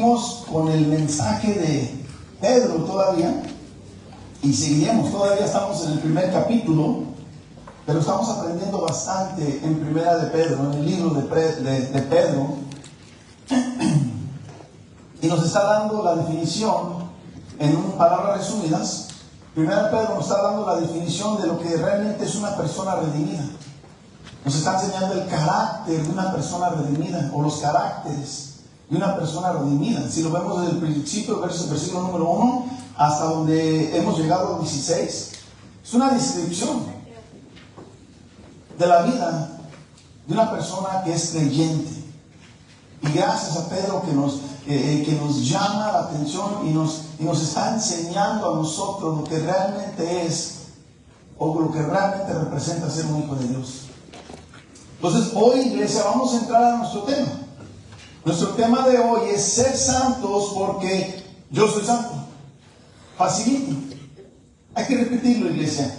Seguimos con el mensaje de Pedro todavía, y seguiremos, todavía estamos en el primer capítulo, pero estamos aprendiendo bastante en primera de Pedro, en el libro de Pedro, y nos está dando la definición, en palabras resumidas. Primera de Pedro nos está dando la definición de lo que realmente es una persona redimida. Nos está enseñando el carácter de una persona redimida, o los caracteres de una persona redimida. Si lo vemos desde el principio, versículo número 1, hasta donde hemos llegado al 16, es una descripción de la vida de una persona que es creyente. Y gracias a Pedro que nos llama la atención y nos está enseñando a nosotros lo que realmente es, o lo que realmente representa ser un hijo de Dios. Entonces hoy, iglesia, vamos a entrar a nuestro tema. Nuestro tema de hoy es ser santos porque yo soy santo. Facilito. Hay que repetirlo, iglesia.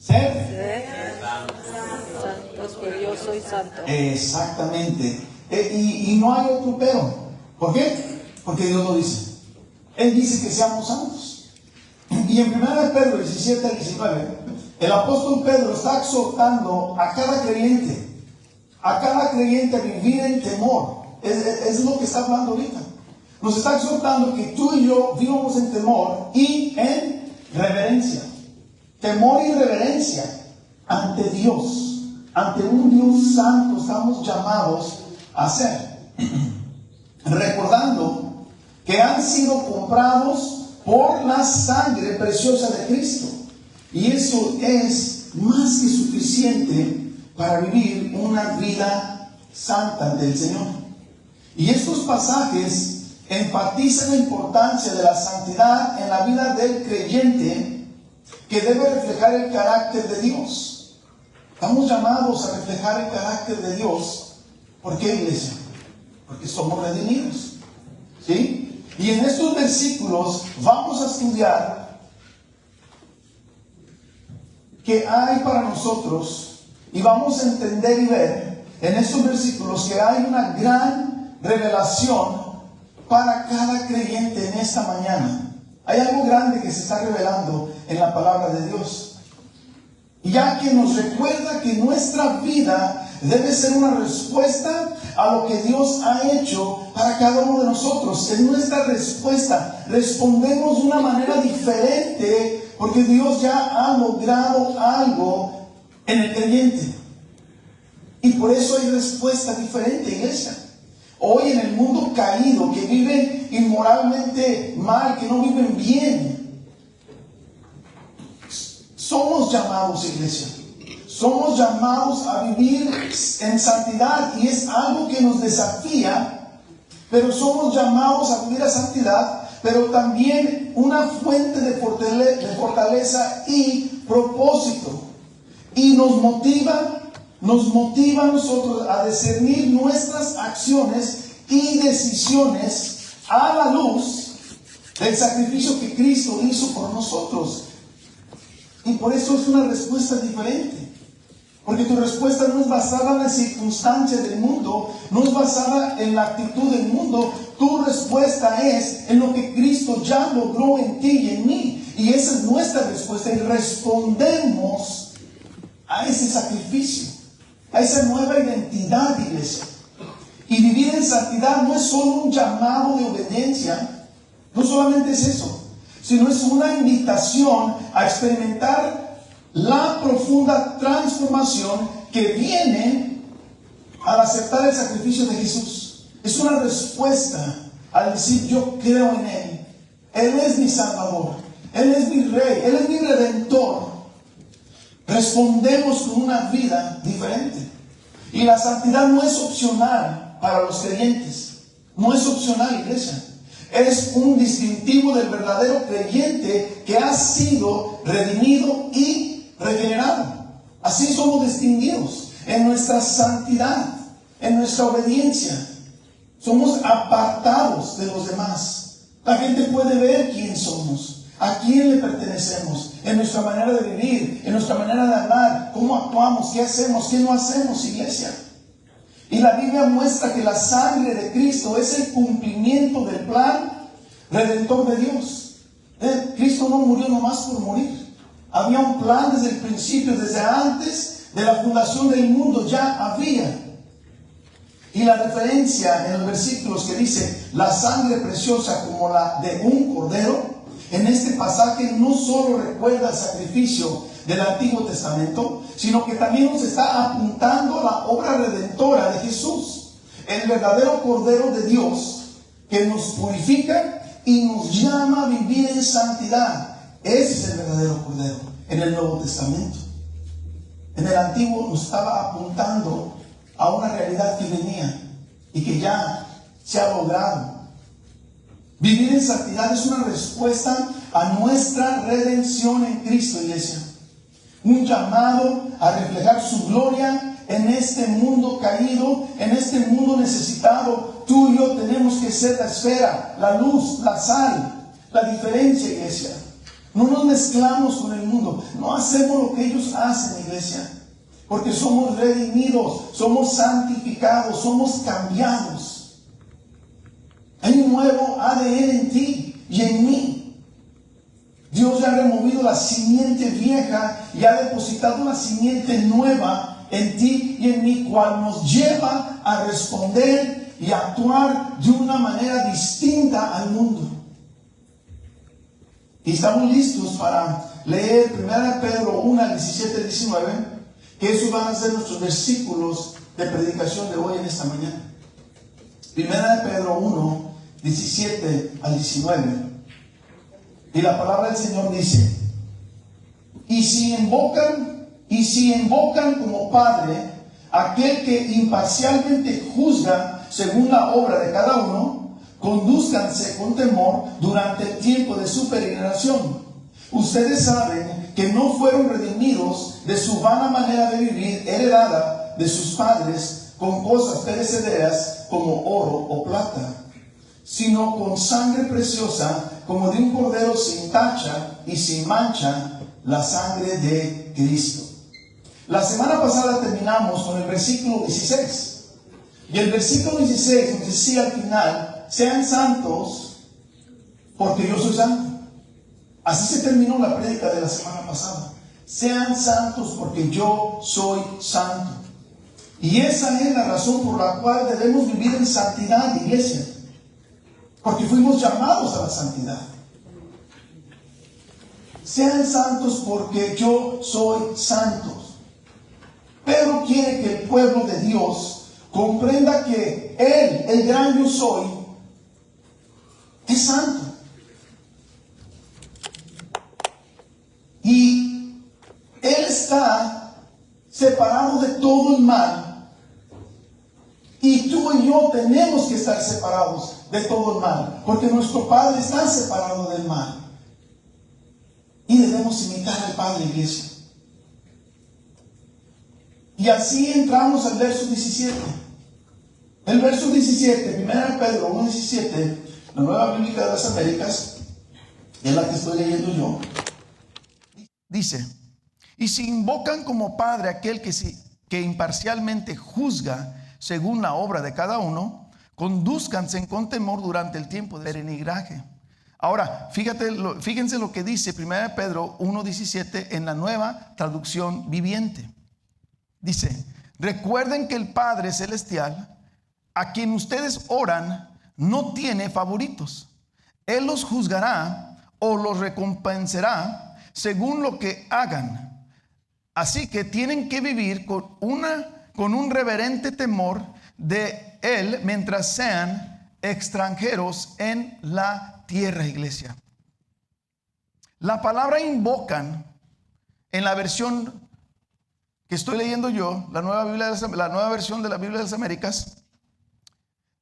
Ser santos porque yo soy santo. Exactamente. Y no hay otro pero. ¿Por qué? Porque Dios lo dice. Él dice que seamos santos. Y en 1 Pedro 17 al 19, el apóstol Pedro está exhortando a cada creyente a vivir en temor. Es lo que está hablando ahorita. Nos está exhortando que tú y yo vivamos en temor y en reverencia. Temor y reverencia ante Dios, ante un Dios santo estamos llamados a ser. Recordando que han sido comprados por la sangre preciosa de Cristo. Y eso es más que suficiente para vivir una vida santa del Señor. Y estos pasajes enfatizan la importancia de la santidad en la vida del creyente, que debe reflejar el carácter de Dios. Estamos llamados a reflejar el carácter de Dios. ¿Por qué, iglesia? Porque somos redimidos. ¿Sí? Y en estos versículos vamos a estudiar qué hay para nosotros, y vamos a entender y ver en estos versículos que hay una gran revelación para cada creyente en esta mañana. Hay algo grande que se está revelando en la palabra de Dios, ya que nos recuerda que nuestra vida debe ser una respuesta a lo que Dios ha hecho para cada uno de nosotros. Es nuestra respuesta. Respondemos de una manera diferente porque Dios ya ha logrado algo en el creyente. Y por eso hay respuesta diferente, iglesia. Hoy en el mundo caído, que vive inmoralmente mal, que no viven bien, somos llamados, iglesia. Somos llamados a vivir en santidad, y es algo que nos desafía, pero somos llamados a vivir a santidad, pero también una fuente de fortaleza y propósito. Y nos motiva a nosotros a discernir nuestras acciones y decisiones a la luz del sacrificio que Cristo hizo por nosotros. Y por eso es una respuesta diferente. Porque tu respuesta no es basada en las circunstancias del mundo, no es basada en la actitud del mundo. Tu respuesta es en lo que Cristo ya logró en ti y en mí. Y esa es nuestra respuesta. Y respondemos a ese sacrificio, a esa nueva identidad, iglesia. Y vivir en santidad no es solo un llamado de obediencia, no solamente es eso, sino es una invitación a experimentar la profunda transformación que viene al aceptar el sacrificio de Jesús. Es una respuesta al decir: yo creo en Él. Él es mi Salvador, Él es mi Rey, Él es mi Redentor. Respondemos con una vida diferente. Y la santidad no es opcional para los creyentes. No es opcional, iglesia. Es un distintivo del verdadero creyente que ha sido redimido y regenerado. Así somos distinguidos en nuestra santidad, en nuestra obediencia. Somos apartados de los demás. La gente puede ver quién somos, a quién le pertenecemos, en nuestra manera de vivir, en nuestra manera de hablar, cómo actuamos, qué hacemos, qué no hacemos, iglesia. Y la Biblia muestra que la sangre de Cristo es el cumplimiento del plan redentor de Dios. Cristo no murió nomás por morir. Había un plan desde el principio, desde antes de la fundación del mundo ya había. Y la referencia en los versículos que dice la sangre preciosa como la de un cordero, en este pasaje no solo recuerda el sacrificio del Antiguo Testamento, sino que también nos está apuntando a la obra redentora de Jesús, el verdadero Cordero de Dios que nos purifica y nos llama a vivir en santidad. Ese es el verdadero Cordero en el Nuevo Testamento. En el Antiguo nos estaba apuntando a una realidad que venía y que ya se ha logrado. Vivir en santidad es una respuesta a nuestra redención en Cristo, iglesia. Un llamado a reflejar su gloria en este mundo caído, en este mundo necesitado. Tú y yo tenemos que ser la esfera, la luz, la sal, la diferencia, iglesia. No nos mezclamos con el mundo, no hacemos lo que ellos hacen, iglesia, porque somos redimidos, somos santificados, somos cambiados. Hay un nuevo ADN en ti y en mí. Dios ya ha removido la simiente vieja y ha depositado una simiente nueva en ti y en mí, cual nos lleva a responder y actuar de una manera distinta al mundo. Y estamos listos para leer 1 Pedro 1, 17, 19, que esos van a ser nuestros versículos de predicación de hoy en esta mañana. 1 Pedro 1, 17 al 19. Y la palabra del Señor dice: y si invocan como Padre aquel que imparcialmente juzga según la obra de cada uno, condúzcanse con temor durante el tiempo de su peregrinación. Ustedes saben que no fueron redimidos de su vana manera de vivir, heredada de sus padres, con cosas perecederas como oro o plata, sino con sangre preciosa como de un cordero sin tacha y sin mancha, la sangre de Cristo. La semana pasada terminamos con el versículo 16. Y el versículo 16 nos decía al final: sean santos porque yo soy santo. Así se terminó la prédica de la semana pasada. Sean santos porque yo soy santo. Y esa es la razón por la cual debemos vivir en santidad, iglesia. Porque fuimos llamados a la santidad. Sean santos porque yo soy santo. Pedro quiere que el pueblo de Dios comprenda que Él, el gran yo soy, es santo. Y Él está separado de todo el mal. Y tú y yo tenemos que estar separados de todo el mal, porque nuestro Padre está separado del mal. Y debemos imitar al Padre, iglesia. Y así entramos al verso 17. El verso 17, 1 Pedro 1:17, la Nueva Bíblica de las Américas, es la que estoy leyendo yo. Dice: y si invocan como Padre aquel que imparcialmente juzga según la obra de cada uno, condúzcanse con temor durante el tiempo de peregrinaje. Ahora, fíjense lo que dice 1 Pedro 1:17 en la Nueva Traducción Viviente. Dice: recuerden que el Padre Celestial, a quien ustedes oran, no tiene favoritos. Él los juzgará o los recompensará según lo que hagan. Así que tienen que vivir con un reverente temor de Él mientras sean extranjeros en la tierra, iglesia. La palabra invocan en la versión que estoy leyendo yo, la nueva versión de la Biblia de las Américas,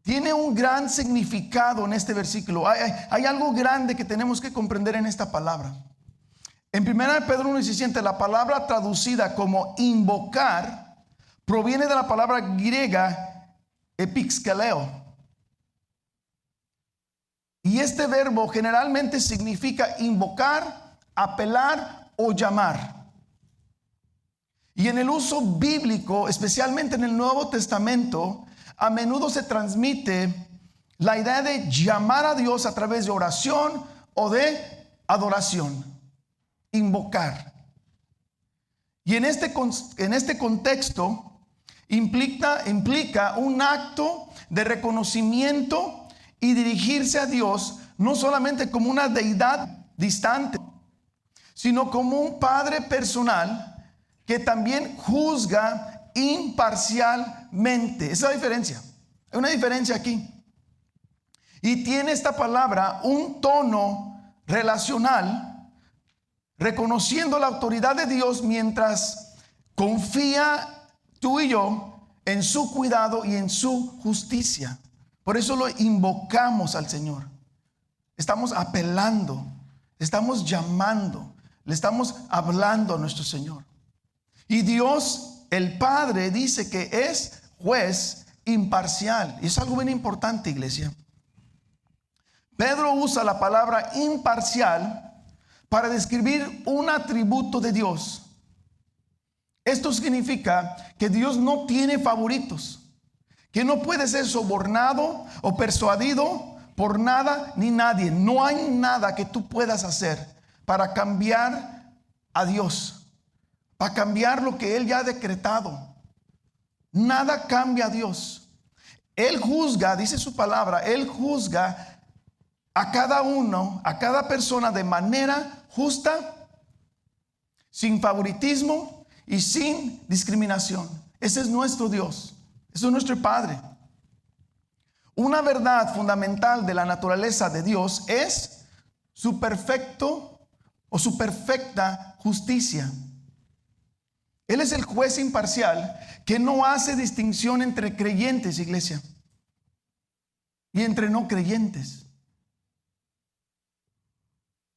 tiene un gran significado en este versículo. Hay algo grande que tenemos que comprender en esta palabra. En 1 Pedro 1:17, la palabra traducida como invocar proviene de la palabra griega epixkaleo. Y este verbo generalmente significa invocar, apelar o llamar. Y en el uso bíblico, especialmente en el Nuevo Testamento, a menudo se transmite la idea de llamar a Dios a través de oración o de adoración, invocar. Y en este contexto implica un acto de reconocimiento y dirigirse a Dios no solamente como una deidad distante, sino como un padre personal que también juzga imparcialmente. Esa es la diferencia. Hay una diferencia aquí. Y tiene esta palabra un tono relacional, reconociendo la autoridad de Dios mientras confía tú y yo en su cuidado y en su justicia. Por eso lo invocamos al Señor. Estamos apelando, estamos llamando, le estamos hablando a nuestro Señor. Y Dios, el Padre, dice que es juez imparcial. Y es algo bien importante, iglesia. Pedro usa la palabra imparcial para describir un atributo de Dios. Esto significa que Dios no tiene favoritos, que no puede ser sobornado o persuadido por nada ni nadie. No hay nada que tú puedas hacer para cambiar a Dios, para cambiar lo que Él ya ha decretado. Nada cambia a Dios. Él juzga, dice su palabra, Él juzga a cada uno, a cada persona de manera justa, sin favoritismo y sin discriminación. Ese es nuestro Dios, ese es nuestro Padre. Una verdad fundamental de la naturaleza de Dios es su perfecto o su perfecta justicia. Él es el juez imparcial que no hace distinción entre creyentes, iglesia, y entre no creyentes.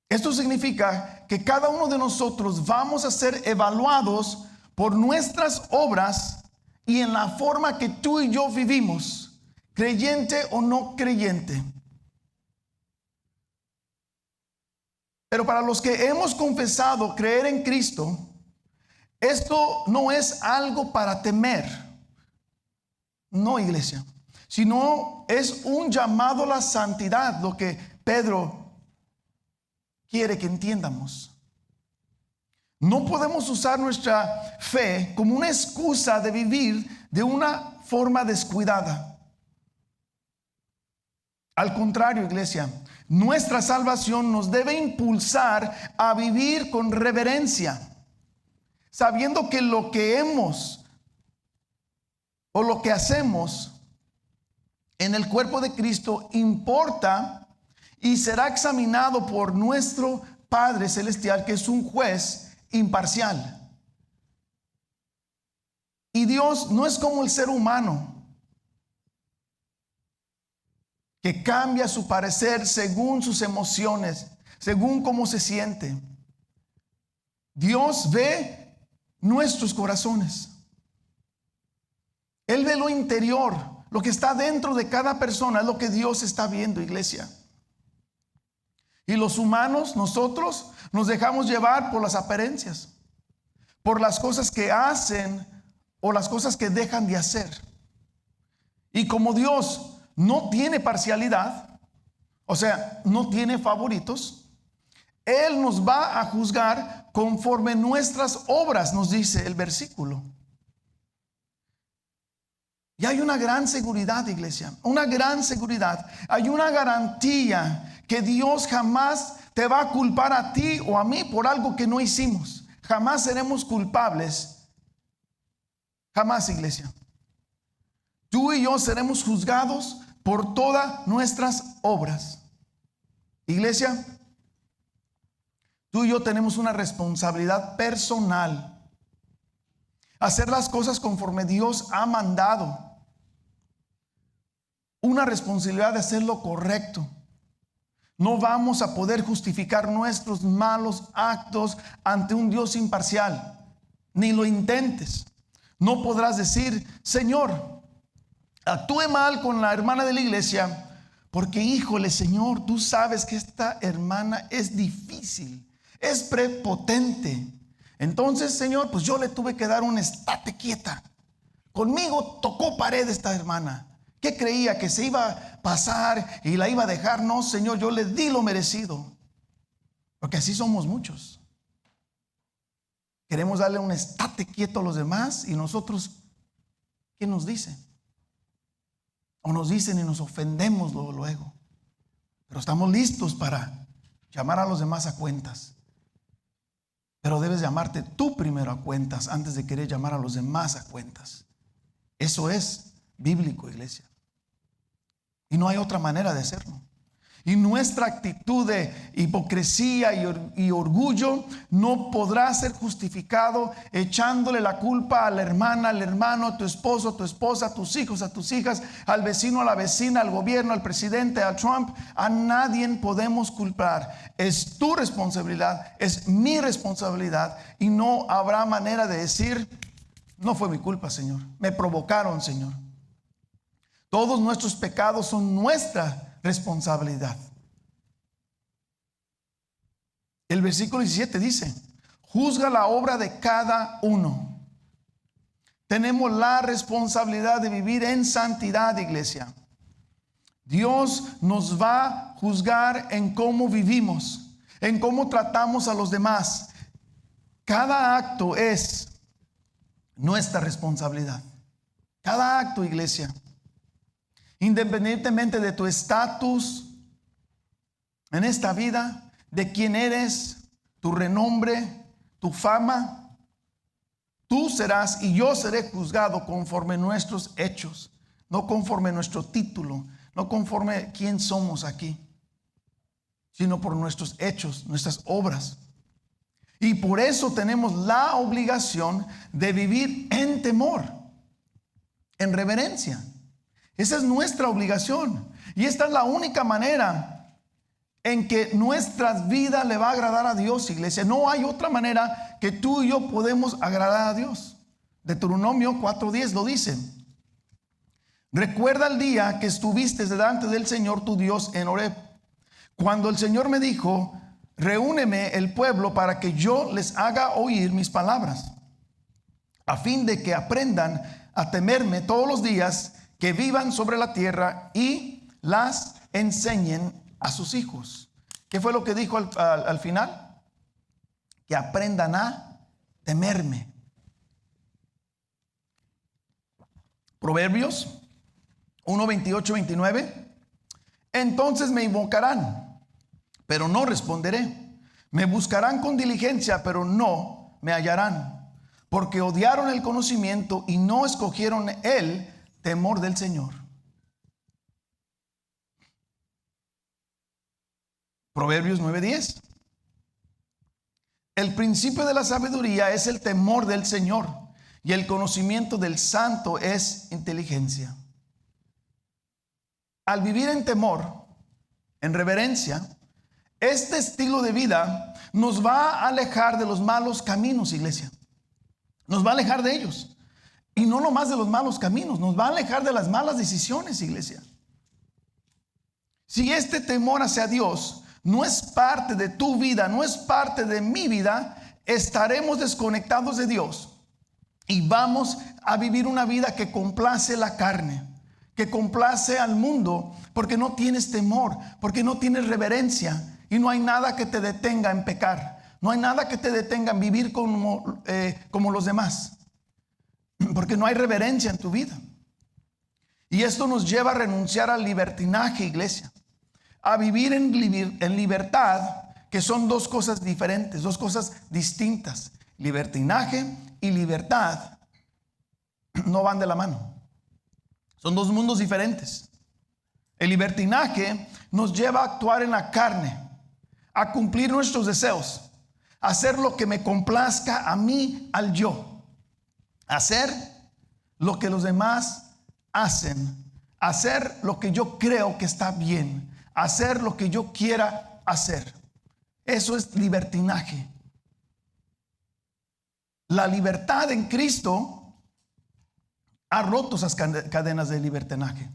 Esto significa que cada uno de nosotros vamos a ser evaluados por nuestras obras y en la forma que tú y yo vivimos, creyente o no creyente. Pero para los que hemos confesado creer en Cristo, esto no es algo para temer. No, iglesia, sino es un llamado a la santidad, lo que Pedro quiere que entiendamos. No podemos usar nuestra fe como una excusa de vivir de una forma descuidada. Al contrario, iglesia, nuestra salvación nos debe impulsar a vivir con reverencia, sabiendo que lo que hemos o lo que hacemos en el cuerpo de Cristo importa y será examinado por nuestro Padre Celestial, que es un juez imparcial. Y Dios no es como el ser humano, que cambia su parecer según sus emociones, según cómo se siente. Dios ve nuestros corazones. Él ve lo interior, lo que está dentro de cada persona, es lo que Dios está viendo, iglesia. Y los humanos, nosotros, nos dejamos llevar por las apariencias, por las cosas que hacen o las cosas que dejan de hacer. Y como Dios no tiene parcialidad, o sea, no tiene favoritos, Él nos va a juzgar conforme nuestras obras, nos dice el versículo. Y hay una gran seguridad, iglesia, una gran seguridad. Hay una garantía que Dios jamás te va a culpar a ti o a mí por algo que no hicimos. Jamás seremos culpables. Jamás, iglesia. Tú y yo seremos juzgados por todas nuestras obras. Iglesia, tú y yo tenemos una responsabilidad personal. Hacer las cosas conforme Dios ha mandado. Una responsabilidad de hacer lo correcto. No vamos a poder justificar nuestros malos actos ante un Dios imparcial. Ni lo intentes. No podrás decir, Señor, actúe mal con la hermana de la iglesia, porque híjole, Señor, tú sabes que esta hermana es difícil, es prepotente. Entonces, Señor, pues yo le tuve que dar un estate quieta. Conmigo tocó pared esta hermana. ¿Qué creía? ¿Que se iba a pasar y la iba a dejar? No, Señor, yo le di lo merecido. Porque así somos muchos. Queremos darle un estate quieto a los demás y nosotros, ¿qué nos dicen? O nos dicen y nos ofendemos luego. Pero estamos listos para llamar a los demás a cuentas. Pero debes llamarte tú primero a cuentas antes de querer llamar a los demás a cuentas. Eso es bíblico, iglesia. Y no hay otra manera de hacerlo. Y nuestra actitud de hipocresía y orgullo no podrá ser justificado echándole la culpa a la hermana, al hermano, a tu esposo, a tu esposa, a tus hijos, a tus hijas, al vecino, a la vecina, al gobierno, al presidente, a Trump. A nadie podemos culpar. Es tu responsabilidad, es mi responsabilidad. Y no habrá manera de decir, no fue mi culpa, Señor. Me provocaron, Señor. Todos nuestros pecados son nuestra responsabilidad. El versículo 17 dice: juzga la obra de cada uno. Tenemos la responsabilidad de vivir en santidad, iglesia. Dios nos va a juzgar en cómo vivimos, en cómo tratamos a los demás. Cada acto es nuestra responsabilidad. Cada acto, iglesia. Independientemente de tu estatus en esta vida, de quién eres, tu renombre, tu fama, tú serás y yo seré juzgado conforme nuestros hechos, no conforme nuestro título, no conforme quién somos aquí, sino por nuestros hechos, nuestras obras. Y por eso tenemos la obligación de vivir en temor, en reverencia. Esa es nuestra obligación. Y esta es la única manera en que nuestra vida le va a agradar a Dios, iglesia. No hay otra manera que tú y yo podemos agradar a Dios. Deuteronomio 4:10 lo dice. Recuerda el día que estuviste delante del Señor tu Dios en Horeb, cuando el Señor me dijo: reúneme el pueblo para que yo les haga oír mis palabras, a fin de que aprendan a temerme todos los días, que vivan sobre la tierra y las enseñen a sus hijos. ¿Qué fue lo que dijo al final? Que aprendan a temerme. Proverbios 1:28-29. Entonces me invocarán, pero no responderé. Me buscarán con diligencia, pero no me hallarán, porque odiaron el conocimiento y no escogieron el temor del Señor. Proverbios 9:10. El principio de la sabiduría es el temor del Señor, y el conocimiento del santo es inteligencia. Al vivir en temor, en reverencia, este estilo de vida nos va a alejar de los malos caminos, iglesia. Nos va a alejar de ellos. Y no nomás de los malos caminos, nos va a alejar de las malas decisiones, iglesia. Si este temor hacia Dios no es parte de tu vida, no es parte de mi vida, estaremos desconectados de Dios y vamos a vivir una vida que complace la carne, que complace al mundo, porque no tienes temor, porque no tienes reverencia, y no hay nada que te detenga en pecar, no hay nada que te detenga en vivir como los demás, porque no hay reverencia en tu vida. Y esto nos lleva a renunciar al libertinaje, iglesia, a vivir en libertad, que son dos cosas diferentes, dos cosas distintas. Libertinaje y libertad no van de la mano, son dos mundos diferentes. El libertinaje nos lleva a actuar en la carne, a cumplir nuestros deseos, a hacer lo que me complazca a mí, al yo, hacer lo que los demás hacen, hacer lo que yo creo que está bien, hacer lo que yo quiera hacer. Eso es libertinaje. La libertad en Cristo ha roto esas cadenas de libertinaje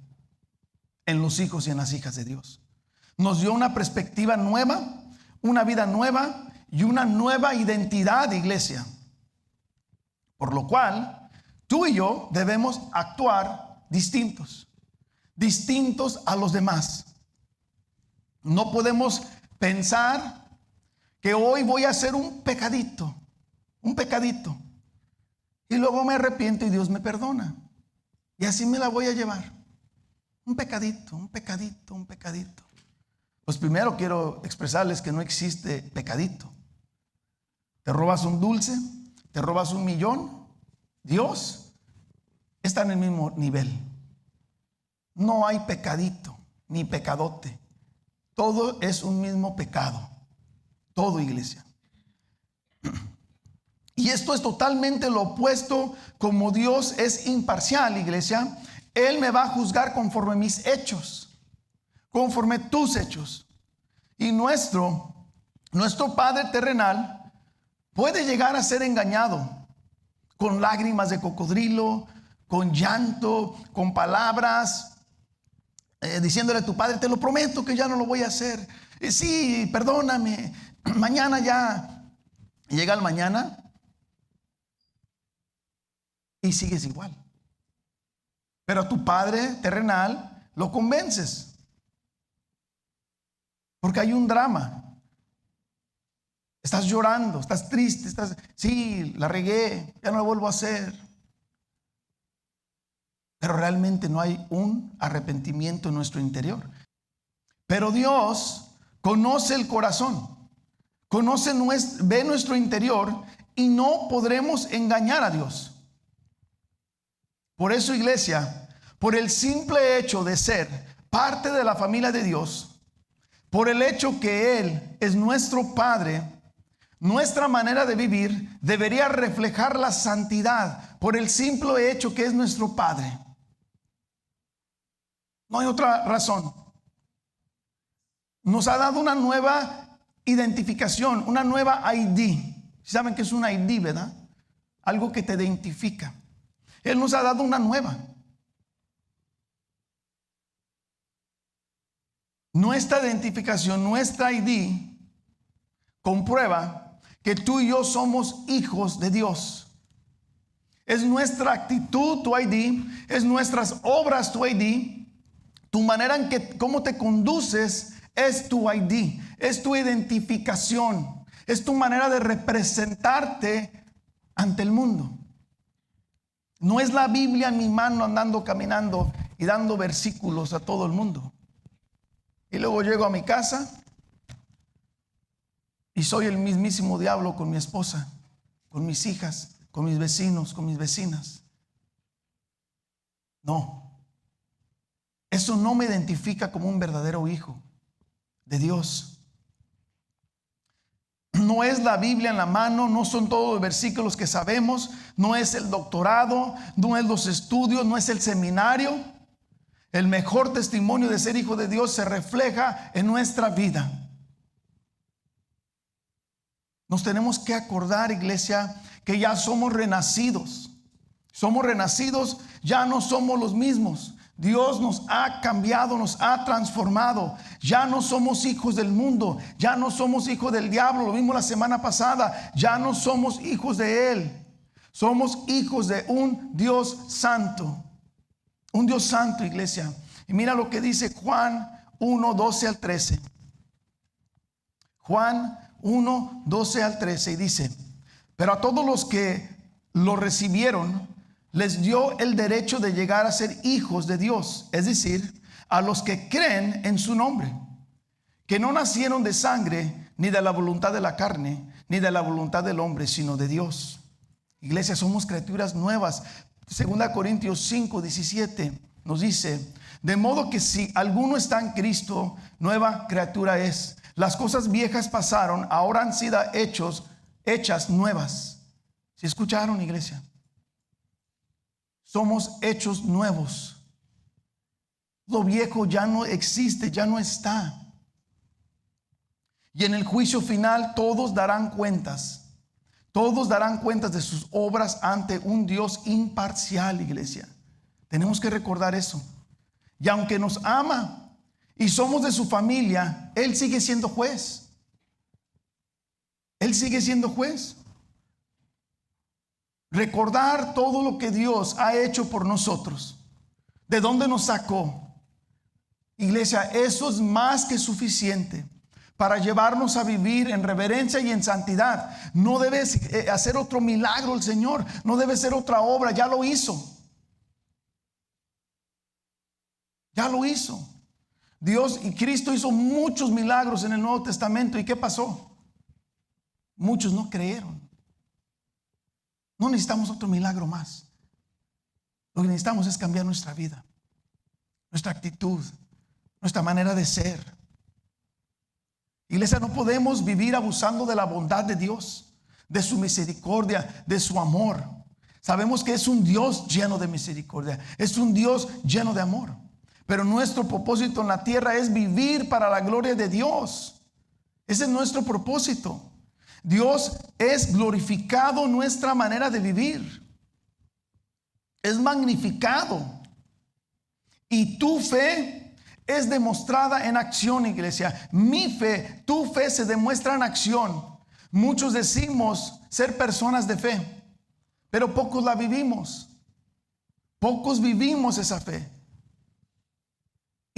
en los hijos y en las hijas de Dios. Nos dio una perspectiva nueva, una vida nueva y una nueva identidad, iglesia. Por lo cual, tú y yo debemos actuar distintos a los demás. No podemos pensar que hoy voy a hacer un pecadito, y luego me arrepiento y Dios me perdona. Y así me la voy a llevar. Un pecadito. Pues primero quiero expresarles que no existe pecadito. Te robas un dulce, te robas 1 millón, Dios está en el mismo nivel. No hay pecadito ni pecadote. Todo es un mismo pecado. Todo, iglesia. Y esto es totalmente lo opuesto. Como Dios es imparcial, iglesia, Él me va a juzgar conforme mis hechos, conforme tus hechos. Y nuestro Padre terrenal puede llegar a ser engañado con lágrimas de cocodrilo, con llanto, con palabras, diciéndole a tu padre: te lo prometo que ya no lo voy a hacer. Sí, perdóname, mañana ya. Y llega el mañana y sigues igual. Pero a tu padre terrenal lo convences, porque hay un drama. Estás llorando, estás triste, sí, la regué, ya no lo vuelvo a hacer. Pero realmente no hay un arrepentimiento en nuestro interior. Pero Dios conoce el corazón, ve nuestro interior, y no podremos engañar a Dios. Por eso, iglesia, por el simple hecho de ser parte de la familia de Dios, por el hecho que Él es nuestro Padre, nuestra manera de vivir debería reflejar la santidad, por el simple hecho que es nuestro Padre. No hay otra razón. Nos ha dado una nueva identificación, una nueva ID. ¿Saben qué es una ID, verdad? Algo que te identifica. Él nos ha dado una nueva. Nuestra identificación, nuestra ID, comprueba que tú y yo somos hijos de Dios. Es nuestra actitud tu ID, es nuestras obras tu ID, tu manera en que cómo te conduces es tu ID, es tu identificación, es tu manera de representarte ante el mundo. No es la Biblia en mi mano andando, caminando y dando versículos a todo el mundo. Y luego llego a mi casa y soy el mismísimo diablo con mi esposa, con mis hijas, con mis vecinos, con mis vecinas. No, eso no me identifica como un verdadero hijo de Dios. No es la Biblia en la mano, no son todos los versículos que sabemos, no es el doctorado, no es los estudios, no es el seminario. El mejor testimonio de ser hijo de Dios se refleja en nuestra vida. Nos tenemos que acordar, iglesia, que ya somos renacidos. Somos renacidos, ya no somos los mismos. Dios nos ha cambiado, nos ha transformado. Ya no somos hijos del mundo, ya no somos hijos del diablo. Lo vimos la semana pasada. Ya no somos hijos de Él. Somos hijos de un Dios santo. Un Dios santo, iglesia. Y mira lo que dice Juan 1, 12 al 13. Juan 1, 12 al 13. Y dice: pero a todos los que lo recibieron, les dio el derecho de llegar a ser hijos de Dios, es decir, a los que creen en su nombre, que no nacieron de sangre, ni de la voluntad de la carne, ni de la voluntad del hombre, sino de Dios. Iglesia, somos criaturas nuevas. 2 Corintios 5, 17 nos dice: de modo que si alguno está en Cristo, nueva criatura es. Las cosas viejas pasaron, ahora han sido hechas nuevas. ¿Sí escucharon, iglesia? Somos hechos nuevos. Lo viejo ya no existe, ya no está. Y en el juicio final todos darán cuentas. Todos darán cuentas de sus obras ante un Dios imparcial, iglesia. Tenemos que recordar eso. Y aunque nos ama y somos de su familia, Él sigue siendo juez. Él sigue siendo juez. recordar todo lo que Dios ha hecho por nosotros, de dónde nos sacó. Iglesia, eso es más que suficiente para llevarnos a vivir en reverencia y en santidad. No debe hacer otro milagro el Señor, no debe ser otra obra, ya lo hizo. Ya lo hizo. Dios y Cristo hizo muchos milagros en el Nuevo Testamento. ¿Y qué pasó? Muchos no creyeron. No necesitamos otro milagro más. Lo que necesitamos es cambiar nuestra vida, nuestra actitud, nuestra manera de ser. Iglesia, no podemos vivir abusando de la bondad de Dios, de su misericordia, de su amor. Sabemos que es un Dios lleno de misericordia, es un Dios lleno de amor. Pero nuestro propósito en la tierra es vivir para la gloria de Dios. Ese es nuestro propósito. Dios es glorificado en nuestra manera de vivir. Es magnificado. Y tu fe es demostrada en acción, iglesia. Mi fe, tu fe se demuestra en acción. Muchos decimos ser personas de fe, pero pocos la vivimos. Pocos vivimos esa fe.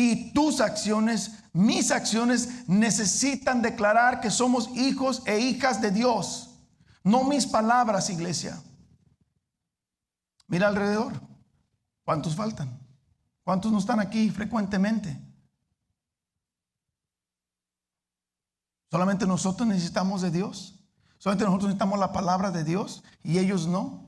Y tus acciones, mis acciones necesitan declarar que somos hijos e hijas de Dios. No mis palabras, iglesia. Mira alrededor. ¿Cuántos faltan? ¿Cuántos no están aquí frecuentemente? Solamente nosotros necesitamos de Dios. Solamente nosotros necesitamos la palabra de Dios y ellos no.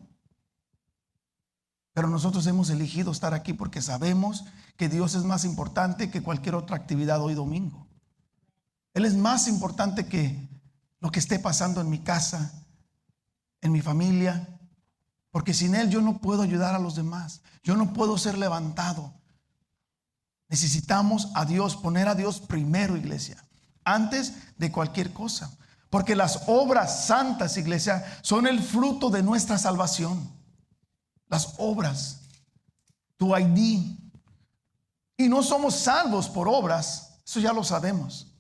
Pero nosotros hemos elegido estar aquí porque sabemos que Dios es más importante que cualquier otra actividad hoy domingo. Él es más importante que lo que esté pasando en mi casa, en mi familia. Porque sin Él yo no puedo ayudar a los demás. Yo no puedo ser levantado. Necesitamos a Dios, poner a Dios primero, iglesia, antes de cualquier cosa. Porque las obras santas, iglesia, son el fruto de nuestra salvación. Las obras, tu ID. Y no somos salvos por obras, eso ya lo sabemos.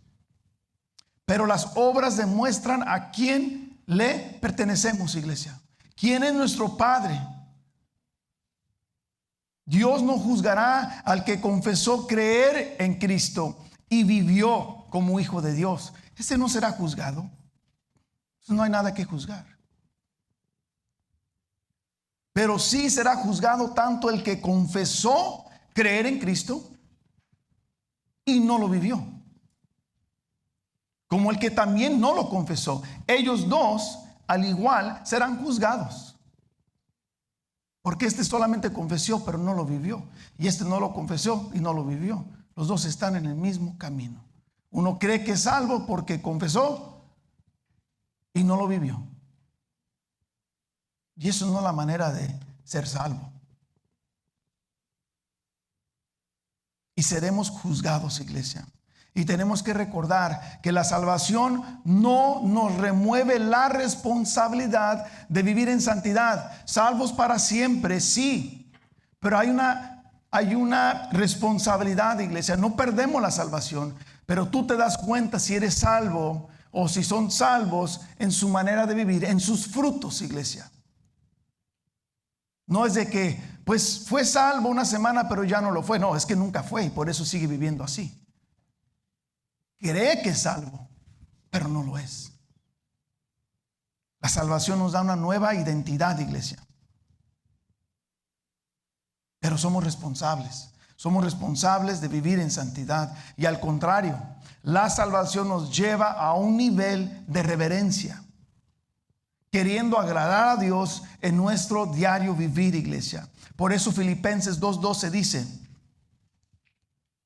Pero las obras demuestran a quién le pertenecemos, iglesia. ¿Quién es nuestro Padre? Dios no juzgará al que confesó creer en Cristo y vivió como hijo de Dios. Ese no será juzgado. No hay nada que juzgar. Pero sí será juzgado tanto el que confesó creer en Cristo y no lo vivió, como el que también no lo confesó. Ellos dos, al igual, serán juzgados. Porque este solamente confesó, pero no lo vivió. Y este no lo confesó y no lo vivió. Los dos están en el mismo camino. Uno cree que es salvo porque confesó y no lo vivió. Y eso no es la manera de ser salvo. Y seremos juzgados, iglesia. Y tenemos que recordar que la salvación no nos remueve la responsabilidad de vivir en santidad. Salvos para siempre, sí. Pero hay una responsabilidad, iglesia. No perdemos la salvación, pero tú te das cuenta si eres salvo o si son salvos en su manera de vivir, en sus frutos, iglesia. No es de que, pues fue salvo una semana, pero ya no lo fue. No, es que nunca fue y por eso sigue viviendo así. Cree que es salvo, pero no lo es. La salvación nos da una nueva identidad, iglesia. Pero somos responsables. Somos responsables de vivir en santidad. Y al contrario, la salvación nos lleva a un nivel de reverencia, queriendo agradar a Dios en nuestro diario vivir, iglesia. Por eso Filipenses 2:12 dice: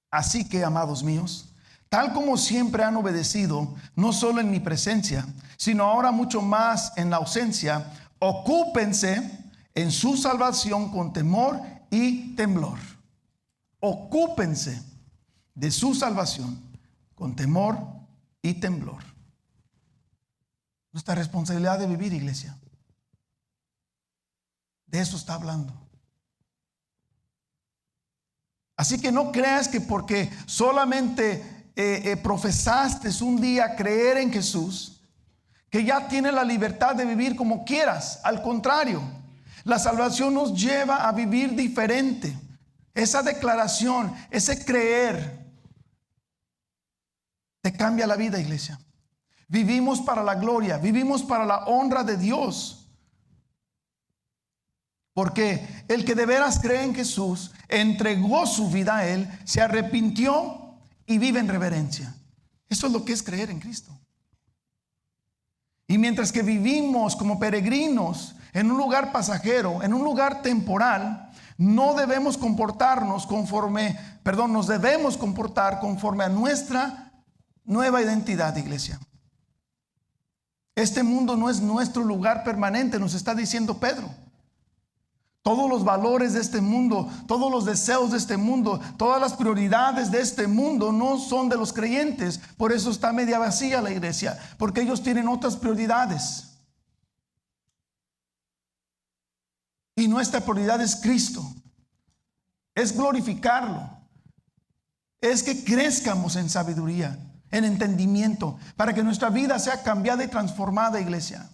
así que, amados míos, tal como siempre han obedecido, no solo en mi presencia, sino ahora mucho más en la ausencia, ocúpense en su salvación con temor y temblor. Ocúpense de su salvación con temor y temblor. Nuestra responsabilidad de vivir, iglesia. De eso está hablando. Así que no creas que porque solamente profesaste un día creer en Jesús, que ya tienes la libertad de vivir como quieras. Al contrario, La salvación nos lleva a vivir diferente. Esa declaración, ese creer, te cambia la vida, iglesia. Vivimos para la gloria, vivimos para la honra de Dios. Porque el que de veras cree en Jesús, entregó su vida a Él, se arrepintió y vive en reverencia. Eso es lo que es creer en Cristo. Y mientras que vivimos como peregrinos en un lugar pasajero, en un lugar temporal, nos debemos comportar conforme a nuestra nueva identidad, iglesia. Este mundo no es nuestro lugar permanente, nos está diciendo Pedro. Todos los valores de este mundo, todos los deseos de este mundo, todas las prioridades de este mundo no son de los creyentes. Por eso está media vacía la iglesia, porque ellos tienen otras prioridades. Y nuestra prioridad es Cristo. Es glorificarlo. Es que crezcamos en sabiduría, en entendimiento, para que nuestra vida sea cambiada y transformada, iglesia.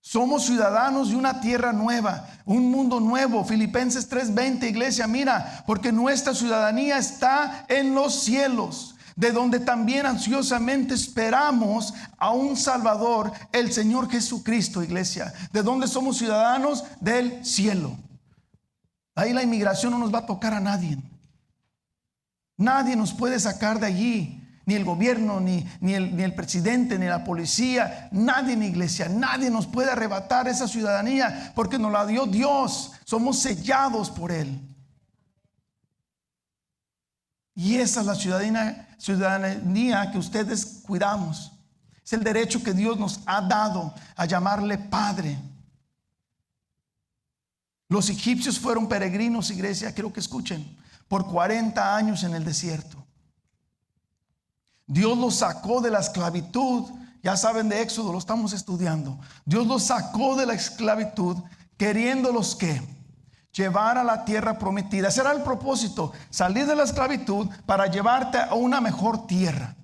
Somos ciudadanos de una tierra nueva, un mundo nuevo. Filipenses 3:20, iglesia, mira, porque nuestra ciudadanía está en los cielos, de donde también ansiosamente esperamos a un Salvador, el Señor Jesucristo, iglesia. De donde somos ciudadanos del cielo. Ahí la inmigración no nos va a tocar a nadie. Nadie nos puede sacar de allí. Ni el gobierno, ni el presidente, ni la policía. Nadie en la iglesia, nadie nos puede arrebatar esa ciudadanía, porque nos la dio Dios. Somos sellados por Él. Y esa es la ciudadanía que ustedes cuidamos. Es el derecho que Dios nos ha dado a llamarle Padre. Los egipcios fueron peregrinos, iglesia, quiero que escuchen, por 40 años en el desierto. Dios los sacó de la esclavitud. Ya saben de Éxodo, lo estamos estudiando. Dios los sacó de la esclavitud, queriéndolos que llevar a la tierra prometida. Ese era el propósito, salir de la esclavitud para llevarte a una mejor tierra.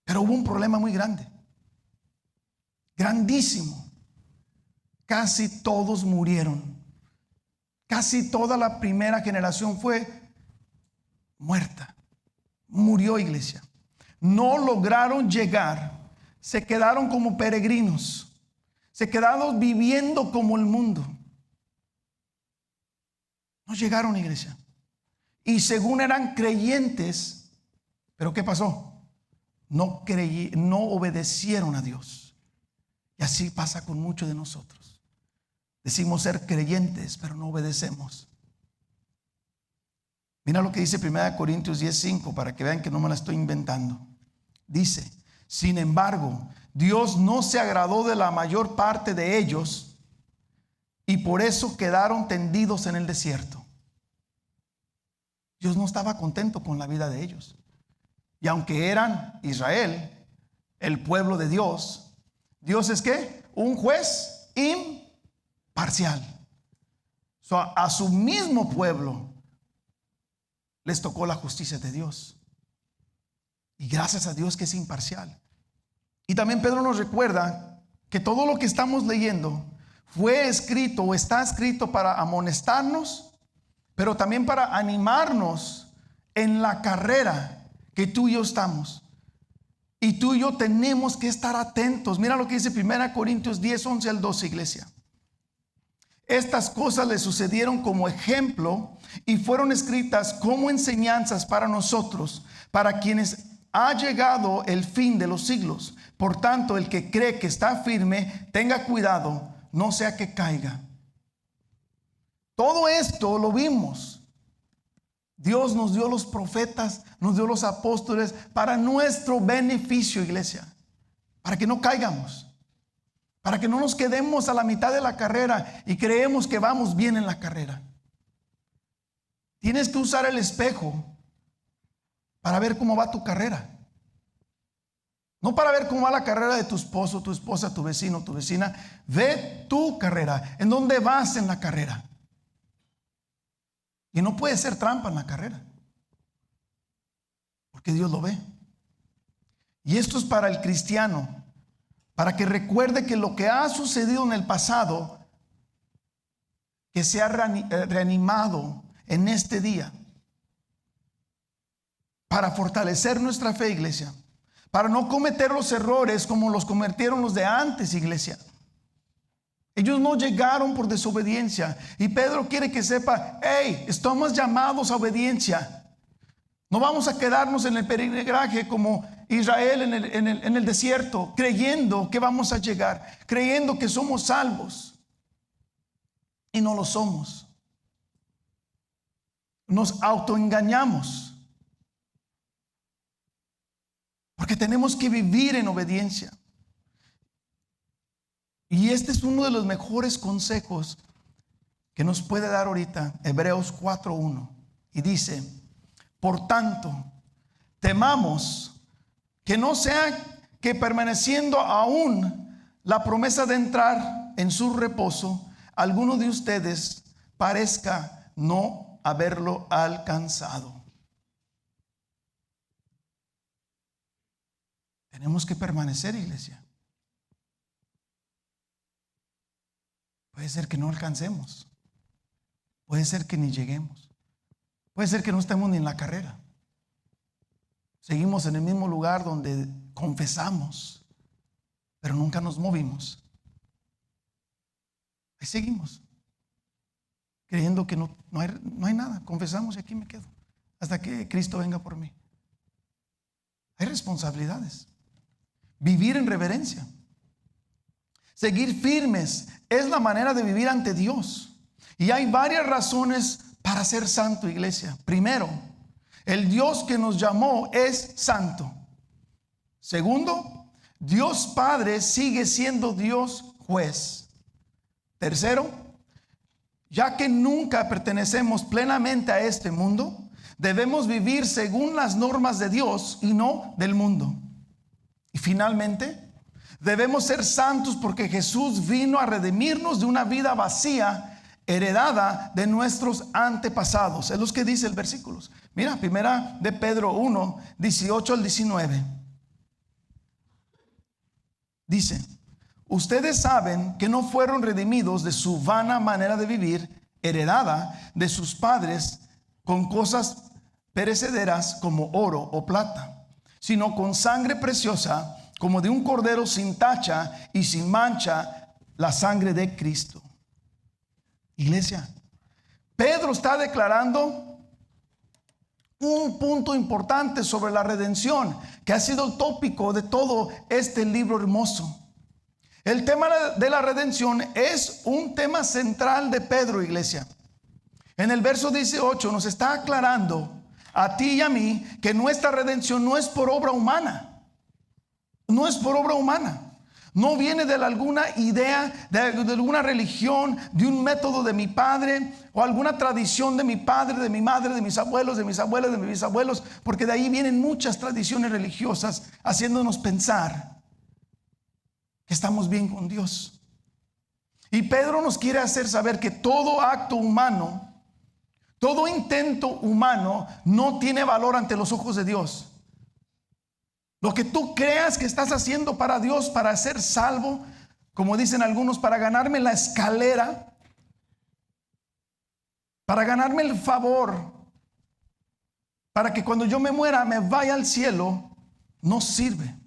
Pero hubo un problema muy grande, grandísimo. Casi todos murieron. Casi toda la primera generación fue muerta. Murió, iglesia. No lograron llegar. Se quedaron como peregrinos. Se quedaron viviendo como el mundo. No llegaron, iglesia. Y según eran creyentes, pero ¿qué pasó? No obedecieron a Dios. Y así pasa con muchos de nosotros. Decimos ser creyentes, pero no obedecemos. Mira lo que dice 1 Corintios 10:5, para que vean que no me la estoy inventando. Dice: sin embargo, Dios no se agradó de la mayor parte de ellos, y por eso quedaron tendidos en el desierto. Dios no estaba contento con la vida de ellos. Y aunque eran Israel, el pueblo de Dios, Dios es ¿qué? Un juez imparcial. A su mismo pueblo les tocó la justicia de Dios. Y gracias a Dios que es imparcial. Y también Pedro nos recuerda que todo lo que estamos leyendo fue escrito o está escrito para amonestarnos, pero también para animarnos en la carrera que tú y yo estamos. Y tú y yo tenemos que estar atentos. Mira lo que dice 1 Corintios 10:11-12, iglesia. Estas cosas le sucedieron como ejemplo y fueron escritas como enseñanzas para nosotros, para quienes ha llegado el fin de los siglos. Por tanto, el que cree que está firme, tenga cuidado, no sea que caiga. Todo esto lo vimos. Dios nos dio los profetas, nos dio los apóstoles para nuestro beneficio, iglesia, para que no caigamos. Para que no nos quedemos a la mitad de la carrera y creemos que vamos bien en la carrera. Tienes que usar el espejo para ver cómo va tu carrera. No para ver cómo va la carrera de tu esposo, tu esposa, tu vecino, tu vecina. Ve tu carrera. ¿En dónde vas en la carrera? Y no puede ser trampa en la carrera, porque Dios lo ve. Y esto es para el cristiano. para que recuerde que lo que ha sucedido en el pasado, que se ha reanimado en este día, para fortalecer nuestra fe, iglesia, para no cometer los errores como los cometieron los de antes, iglesia. Ellos no llegaron por desobediencia, y Pedro quiere que sepa: hey, estamos llamados a obediencia. No vamos a quedarnos en el peregrinaje como Israel en el desierto, creyendo que vamos a llegar, creyendo que somos salvos, y no lo somos. Nos autoengañamos, porque tenemos que vivir en obediencia. Y este es uno de los mejores consejos que nos puede dar ahorita Hebreos 4:1, y dice: por tanto, temamos que no sea que permaneciendo aún la promesa de entrar en su reposo, alguno de ustedes parezca no haberlo alcanzado. Tenemos que permanecer, iglesia. Puede ser que no alcancemos, puede ser que ni lleguemos, puede ser que no estemos ni en la carrera. Seguimos en el mismo lugar donde confesamos, pero nunca nos movimos. Ahí seguimos, creyendo que no hay nada. Confesamos y aquí me quedo hasta que Cristo venga por mí. Hay responsabilidades. Vivir en reverencia, seguir firmes, es la manera de vivir ante Dios. Y hay varias razones para ser santo, iglesia. Primero, el Dios que nos llamó es santo. Segundo, Dios Padre sigue siendo Dios juez. Tercero, ya que nunca pertenecemos plenamente a este mundo, debemos vivir según las normas de Dios y no del mundo. Y finalmente, debemos ser santos porque Jesús vino a redimirnos de una vida vacía heredada de nuestros antepasados. Es lo que dice el versículo. Mira, primera de Pedro 1, 18 al 19. Dice: ustedes saben que no fueron redimidos de su vana manera de vivir, heredada de sus padres, con cosas perecederas como oro o plata, sino con sangre preciosa, como de un cordero sin tacha y sin mancha, la sangre de Cristo. Iglesia, Pedro está declarando un punto importante sobre la redención, que ha sido el tópico de todo este libro hermoso. El tema de la redención es un tema central de Pedro, iglesia. En el verso 18 nos está aclarando a ti y a mí que nuestra redención no es por obra humana. No es por obra humana. No viene de alguna idea, de alguna religión, de un método de mi padre o alguna tradición de mi padre, de mi madre, de mis abuelos, de mis abuelas, de mis bisabuelos, porque de ahí vienen muchas tradiciones religiosas haciéndonos pensar que estamos bien con Dios. Y Pedro nos quiere hacer saber que todo acto humano, todo intento humano no tiene valor ante los ojos de Dios. Lo que tú creas que estás haciendo para Dios, para ser salvo, como dicen algunos, para ganarme la escalera, para ganarme el favor, para que cuando yo me muera me vaya al cielo, no sirve.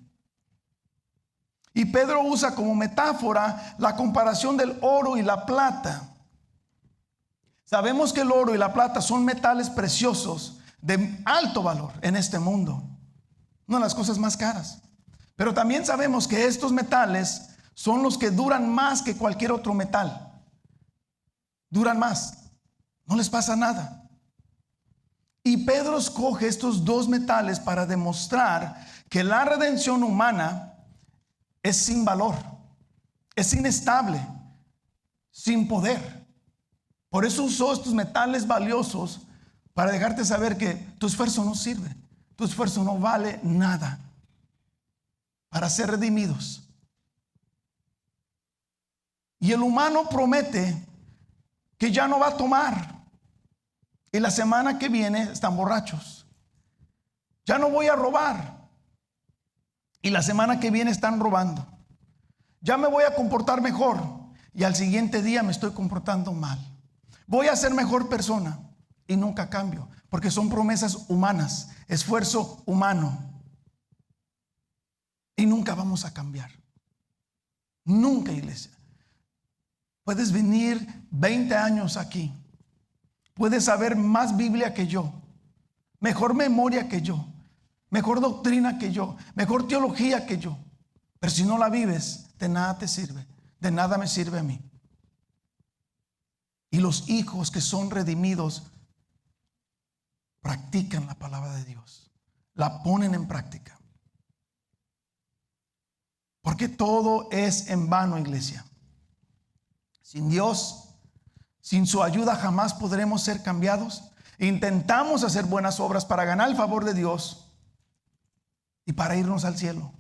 Y Pedro usa como metáfora la comparación del oro y la plata. Sabemos que el oro y la plata son metales preciosos de alto valor en este mundo. Una de las cosas más caras. Pero también sabemos que estos metales son los que duran más que cualquier otro metal. Duran más. No les pasa nada. Y Pedro escoge estos dos metales para demostrar que la redención humana es sin valor, es inestable, sin poder. Por eso usó estos metales valiosos para dejarte saber que tu esfuerzo no sirve. Tu esfuerzo no vale nada para ser redimidos. Y el humano promete que ya no va a tomar. Y la semana que viene están borrachos. Ya no voy a robar. Y la semana que viene están robando. Ya me voy a comportar mejor y al siguiente día me estoy comportando mal. Voy a ser mejor persona y nunca cambio, porque son promesas humanas, esfuerzo humano. Y nunca vamos a cambiar. Nunca, iglesia. Puedes venir 20 años aquí. Puedes saber más Biblia que yo, mejor memoria que yo, mejor doctrina que yo, mejor teología que yo. Pero si no la vives, de nada te sirve, de nada me sirve a mí. Y los hijos que son redimidos practican la palabra de Dios, la ponen en práctica. Porque todo es en vano, iglesia. Sin Dios, sin su ayuda jamás podremos ser cambiados. Intentamos hacer buenas obras para ganar el favor de Dios y para irnos al cielo.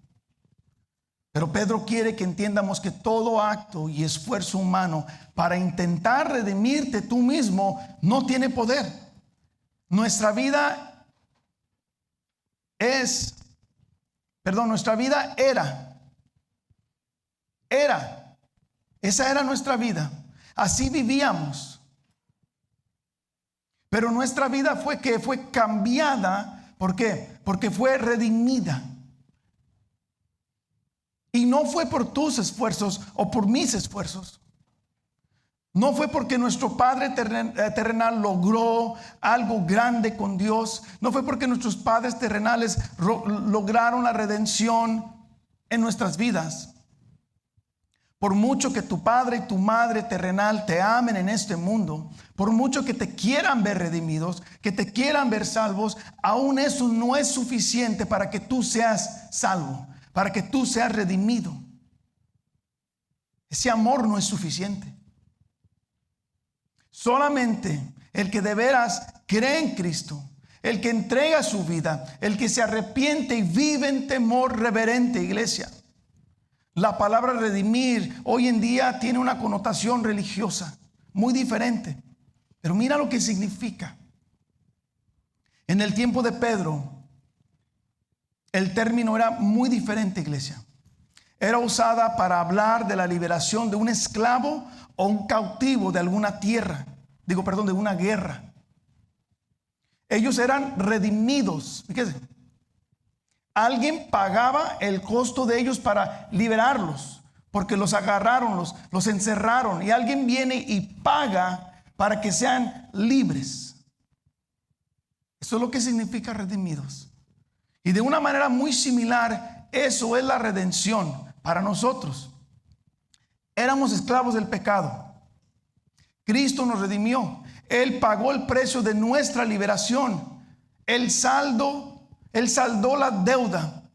Pero Pedro quiere que entiendamos que todo acto y esfuerzo humano para intentar redimirte tú mismo no tiene poder. Nuestra vida esa era nuestra vida. Así vivíamos. Pero nuestra vida fue cambiada. ¿Por qué? Porque fue redimida. Y no fue por tus esfuerzos o por mis esfuerzos. No fue porque nuestro Padre terrenal logró algo grande con Dios. No fue porque nuestros padres terrenales lograron la redención en nuestras vidas. Por mucho que tu padre y tu madre terrenal te amen en este mundo, por mucho que te quieran ver redimidos, que te quieran ver salvos, aún eso no es suficiente para que tú seas salvo, para que tú seas redimido. Ese amor no es suficiente. Solamente el que de veras cree en Cristo, el que entrega su vida, el que se arrepiente y vive en temor reverente, iglesia. La palabra redimir hoy en día tiene una connotación religiosa muy diferente. Pero mira lo que significa. En el tiempo de Pedro, el término era muy diferente, iglesia. Era usada para hablar de la liberación de un esclavo o un cautivo de alguna tierra. De una guerra. Ellos eran redimidos. Fíjense. Alguien pagaba el costo de ellos para liberarlos, porque los agarraron, los encerraron, y alguien viene y paga para que sean libres. Eso es lo que significa redimidos. Y de una manera muy similar, eso es la redención para nosotros. Éramos esclavos del pecado. Cristo nos redimió. Él pagó el precio de nuestra liberación. Él saldó la deuda.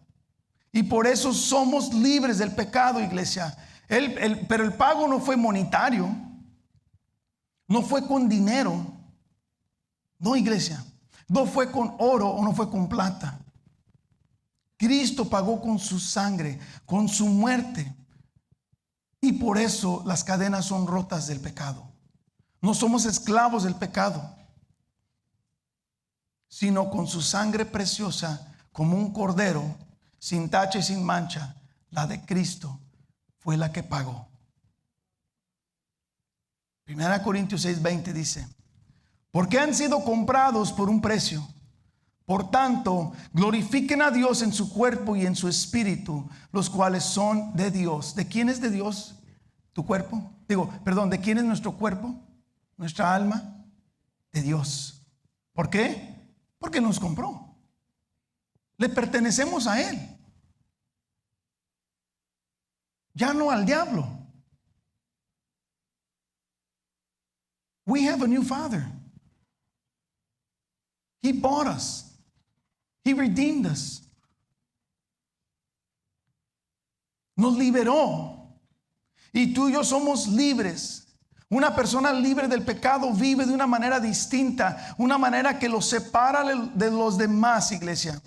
Y por eso somos libres del pecado, iglesia. Pero el pago no fue monetario. No fue con dinero. No, iglesia. No fue con oro o no fue con plata. Cristo pagó con su sangre, con su muerte. Y por eso las cadenas son rotas del pecado. No somos esclavos del pecado, sino con su sangre preciosa, como un cordero, sin tacha y sin mancha, la de Cristo fue la que pagó. 1 Corintios 6:20 dice: porque han sido comprados por un precio. Por tanto, glorifiquen a Dios en su cuerpo y en su espíritu, los cuales son de Dios. ¿De quién es de Dios tu cuerpo? ¿De quién es nuestro cuerpo? Nuestra alma. De Dios. ¿Por qué? Porque nos compró. Le pertenecemos a Él. Ya no al diablo. We have a new Father. He bought us. He redeemed us. Nos liberó. Y tú y yo somos libres. Una persona libre del pecado vive de una manera distinta, una manera que los separa de los demás, iglesia.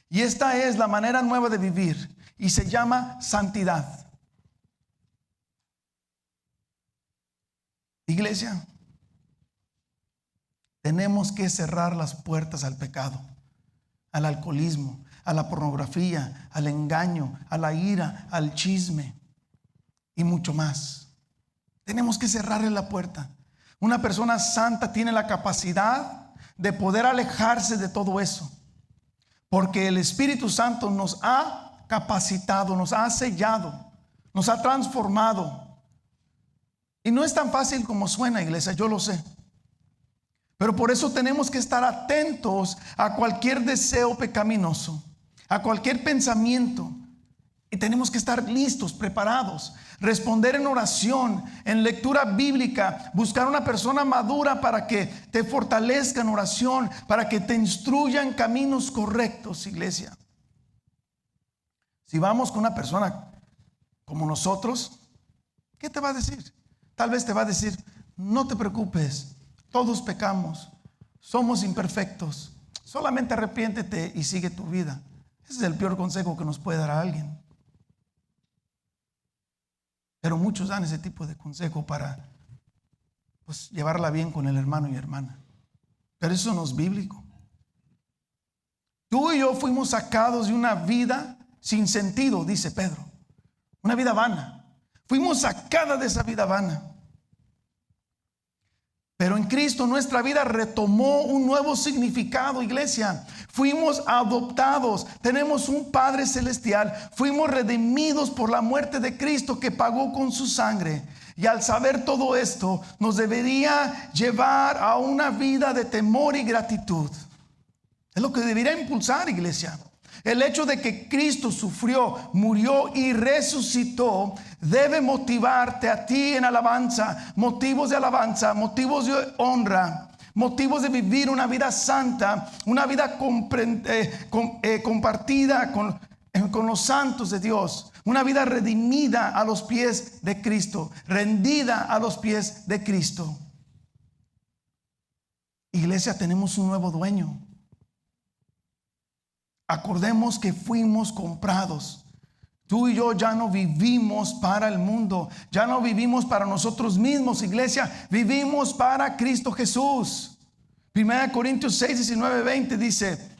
Y esta es la manera nueva de vivir y se llama santidad. Iglesia, tenemos que cerrar las puertas al pecado, al alcoholismo, a la pornografía, al engaño, a la ira, al chisme. y mucho más. Tenemos que cerrarle la puerta. Una persona santa tiene la capacidad de poder alejarse de todo eso, porque el Espíritu Santo nos ha capacitado, nos ha sellado, nos ha transformado. Y no es tan fácil como suena, iglesia, yo lo sé. Pero por eso tenemos que estar atentos a cualquier deseo pecaminoso, a cualquier pensamiento. Y tenemos que estar listos, preparados, responder en oración, en lectura bíblica, buscar una persona madura para que te fortalezca en oración, para que te instruya en caminos correctos, iglesia. Si vamos con una persona como nosotros, ¿qué te va a decir? Tal vez te va a decir: no te preocupes, todos pecamos, somos imperfectos, solamente arrepiéntete y sigue tu vida. Ese es el peor consejo que nos puede dar a alguien. Pero muchos dan ese tipo de consejo para llevarla bien con el hermano y hermana. Pero eso no es bíblico. Tú y yo fuimos sacados de una vida sin sentido, dice Pedro, una vida vana. Fuimos sacados de esa vida vana. Pero en Cristo nuestra vida retomó un nuevo significado, iglesia. Fuimos adoptados, tenemos un Padre celestial, fuimos redimidos por la muerte de Cristo que pagó con su sangre. Y al saber todo esto, nos debería llevar a una vida de temor y gratitud. Es lo que debería impulsar, iglesia. El hecho de que Cristo sufrió, murió y resucitó debe motivarte a ti en alabanza, motivos de alabanza, motivos de honra, motivos de vivir una vida santa, una vida compartida con los santos de Dios, una vida redimida a los pies de Cristo, rendida a los pies de Cristo. Iglesia, tenemos un nuevo dueño. Acordemos que fuimos comprados. Tú y yo ya no vivimos para el mundo, ya no vivimos para nosotros mismos, iglesia, vivimos para Cristo Jesús. 1 Corintios 6, 19, 20 dice: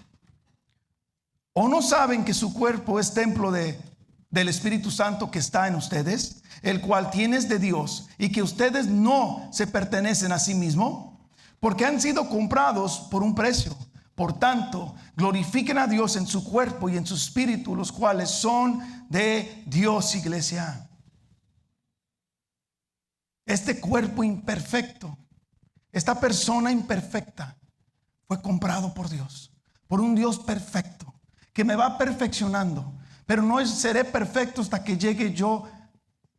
¿o no saben que su cuerpo es templo del Espíritu Santo que está en ustedes, el cual tienes de Dios, y que ustedes no se pertenecen a sí mismos, porque han sido comprados por un precio? Por tanto, glorifiquen a Dios en su cuerpo y en su espíritu, los cuales son de Dios, iglesia. Este cuerpo imperfecto, esta persona imperfecta, fue comprado por Dios, por un Dios perfecto, que me va perfeccionando. Pero no seré perfecto hasta que llegue yo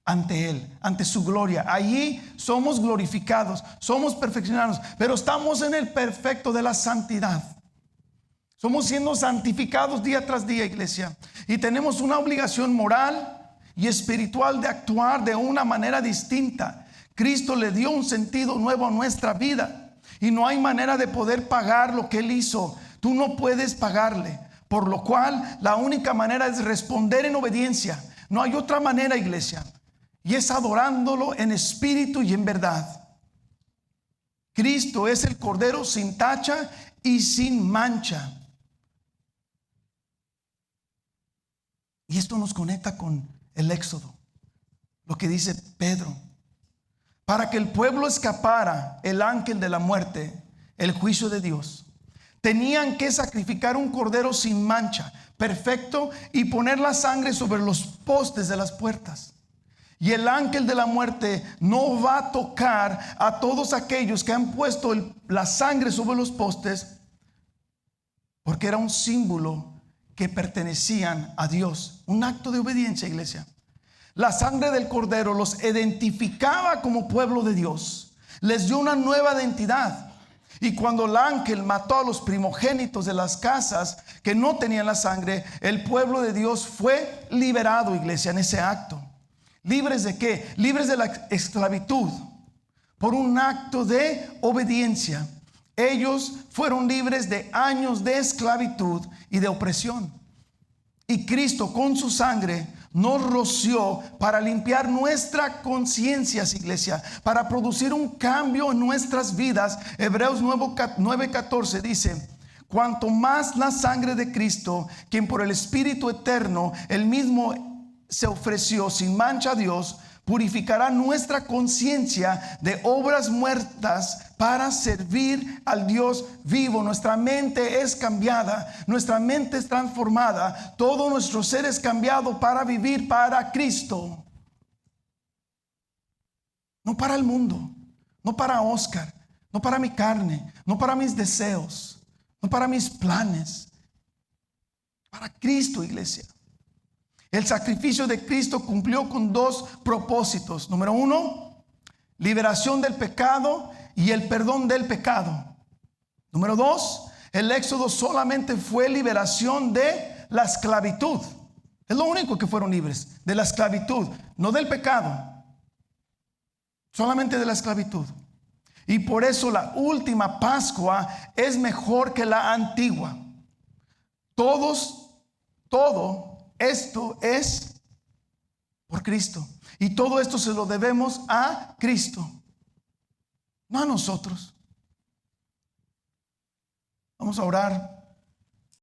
ante Él, ante su gloria. Allí somos glorificados, somos perfeccionados, pero estamos en el perfecto de la santidad. Somos siendo santificados día tras día, iglesia. Y tenemos una obligación moral y espiritual de actuar de una manera distinta. Cristo le dio un sentido nuevo a nuestra vida. Y no hay manera de poder pagar lo que Él hizo. Tú no puedes pagarle. Por lo cual, la única manera es responder en obediencia. No hay otra manera, iglesia. Y es adorándolo en espíritu y en verdad. Cristo es el Cordero sin tacha y sin mancha. Y esto nos conecta con el Éxodo, lo que dice Pedro: para que el pueblo escapara el ángel de la muerte, el juicio de Dios, tenían que sacrificar un cordero sin mancha, perfecto, y poner la sangre sobre los postes de las puertas. Y el ángel de la muerte no va a tocar a todos aquellos que han puesto la sangre sobre los postes, porque era un símbolo que pertenecían a Dios, un acto de obediencia, iglesia. La sangre del cordero los identificaba como pueblo de Dios, les dio una nueva identidad. Y cuando el ángel mató a los primogénitos de las casas que no tenían la sangre, el pueblo de Dios fue liberado, iglesia, en ese acto. ¿Libres de qué? Libres de la esclavitud, por un acto de obediencia. Ellos fueron libres de años de esclavitud y de opresión. Y Cristo con su sangre nos roció para limpiar nuestras conciencias, iglesia, para producir un cambio en nuestras vidas. Hebreos 9:14 dice: cuanto más la sangre de Cristo, quien por el Espíritu eterno, él mismo se ofreció sin mancha a Dios, purificará nuestra conciencia de obras muertas para servir al Dios vivo. Nuestra mente es cambiada, nuestra mente es transformada, todo nuestro ser es cambiado para vivir para Cristo. No para el mundo, no para Oscar, no para mi carne, no para mis deseos, no para mis planes. Para Cristo, iglesia. El sacrificio de Cristo cumplió con dos propósitos. Número uno, liberación del pecado y el perdón del pecado. Número dos, el éxodo solamente fue liberación de la esclavitud. Es lo único que fueron libres, de la esclavitud, no del pecado. Solamente de la esclavitud. Y por eso la última Pascua es mejor que la antigua. Todo esto es por Cristo. Y todo esto se lo debemos a Cristo, no a nosotros. Vamos a orar.